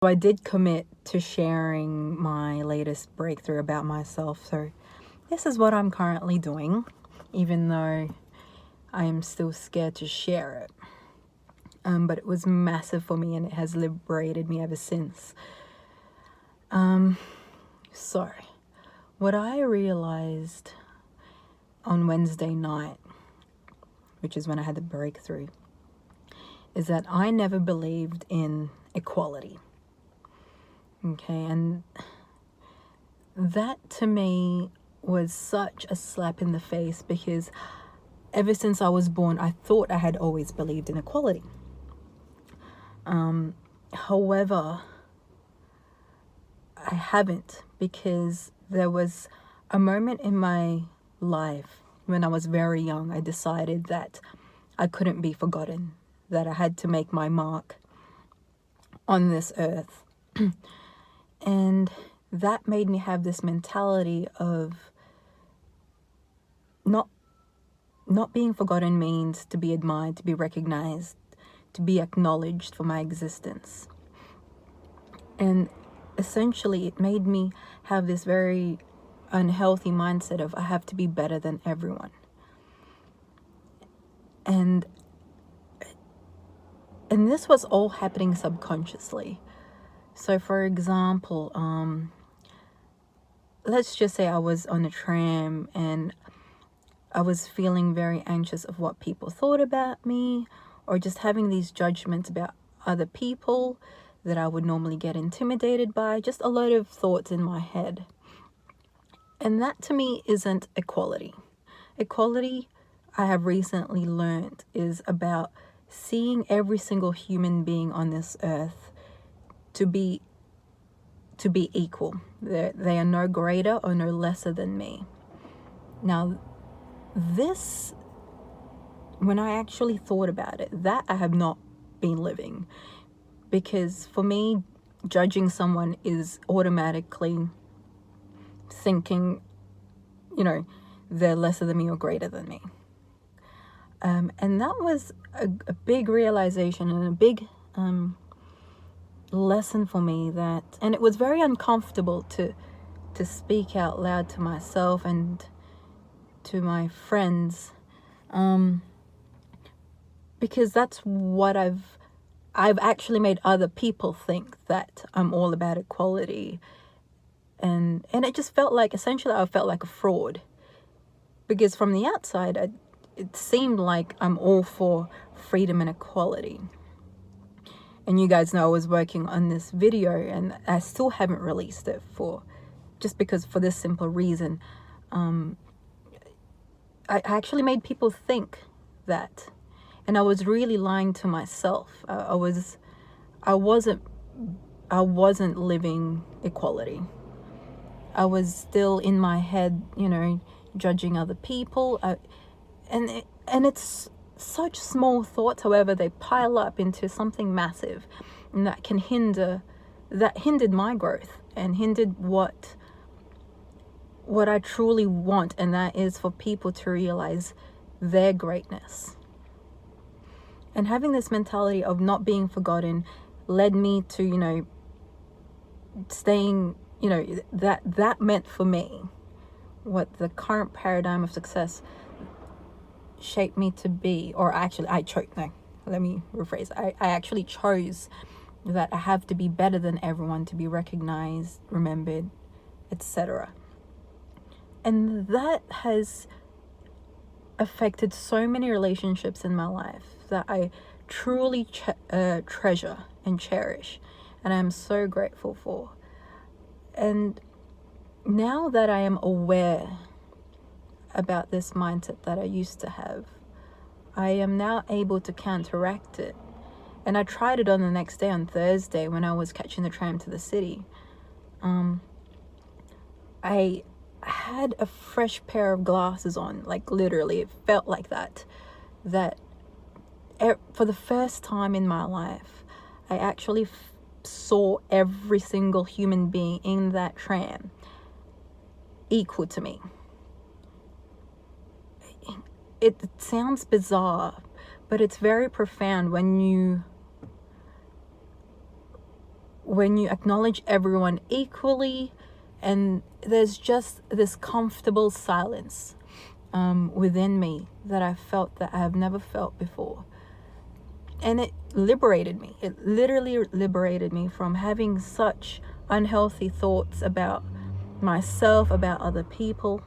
I did commit to sharing my latest breakthrough about myself. So this is what I'm currently doing, even though I am still scared to share it. But it was massive for me, and it has liberated me ever since. So what I realized on Wednesday night, which is when I had the breakthrough, is that I never believed in equality. Okay, and that to me was such a slap in the face, because ever since I was born, I thought I had always believed in equality. However, I haven't, because there was a moment in my life when I was very young. I decided that I couldn't be forgotten, that I had to make my mark on this earth. And that made me have this mentality of not being forgotten means to be admired, to be recognized, to be acknowledged for my existence. And essentially it made me have this very unhealthy mindset of I have to be better than everyone. And this was all happening subconsciously. So for example, let's just say I was on a tram and I was feeling very anxious of what people thought about me, or just having these judgments about other people that I would normally get intimidated by, just a lot of thoughts in my head. And that to me isn't equality. Equality, I have recently learned, is about seeing every single human being on this earth to be equal. They are no greater or no lesser than me. Now, this, when I actually thought about it, that I have not been living. Because for me, judging someone is automatically thinking, they're lesser than me or greater than me. And that was a big realization and a big lesson for me, and it was very uncomfortable to speak out loud to myself and to my friends, because that's what I've actually made other people think, that I'm all about equality. And it just felt like, essentially, I felt like a fraud. Because from the outside, it seemed like I'm all for freedom and equality. And you guys know I was working on this video, and I still haven't released it for this simple reason. I actually made people think that. And I was really lying to myself. I wasn't living equality. I was still in my head, judging other people. And it's such small thoughts, however, they pile up into something massive, and that hindered my growth and hindered what I truly want, and that is for people to realize their greatness. And having this mentality of not being forgotten led me to, staying, that meant for me what the current paradigm of success shaped me to be. Or actually, let me rephrase. I actually chose that I have to be better than everyone, to be recognized, remembered, etc. And that has affected so many relationships in my life that I truly treasure and cherish, and I'm so grateful for. And now that I am aware about this mindset that I used to have, I am now able to counteract it. And I tried it on the next day, on Thursday, when I was catching the tram to the city. I had a fresh pair of glasses on, like literally, it felt like that for the first time in my life, I actually saw every single human being in that tram equal to me. It sounds bizarre, but it's very profound when you when you acknowledge everyone equally, and there's just this comfortable silence within me that I felt that I have never felt before. And it liberated me. It literally liberated me from having such unhealthy thoughts about myself, about other people.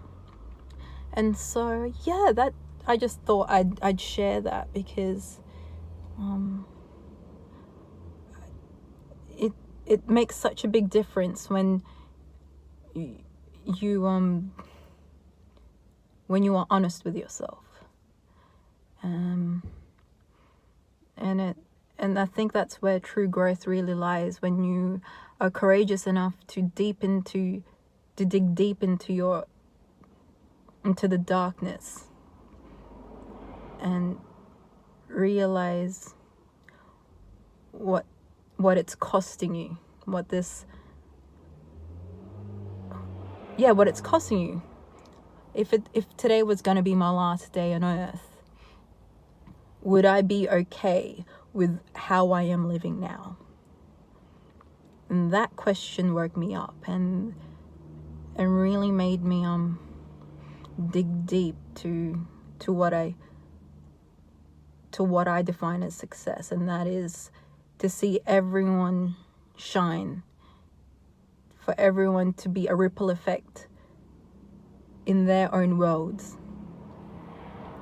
And so, yeah, that I just thought I'd share that, because it makes such a big difference when you are honest with yourself. And I think that's where true growth really lies, when you are courageous enough to dig deep into the darkness and realize what it's costing you, what it's costing you. If today was going to be my last day on earth, would I be okay with how I am living now? And that question woke me up and really made me dig deep to what I define as success, and that is to see everyone shine, for everyone to be a ripple effect in their own worlds,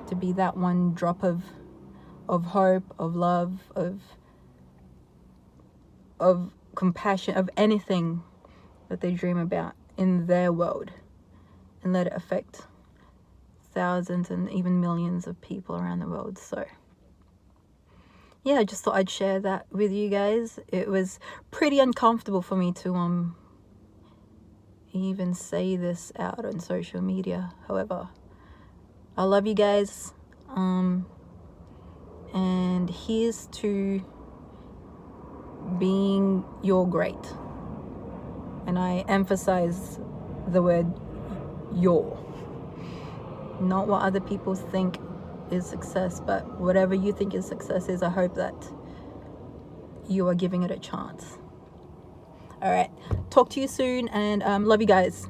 to be that one drop of hope, of love, of compassion, of anything that they dream about in their world, and let it affect thousands and even millions of people around the world. So yeah, I just thought I'd share that with you guys. It was pretty uncomfortable for me to even say this out on social media. However, I love you guys, and here's to being your great. And I emphasize the word your, not what other people think is success, but whatever you think is success is. I hope that you are giving it a chance. All right, talk to you soon, and love you guys.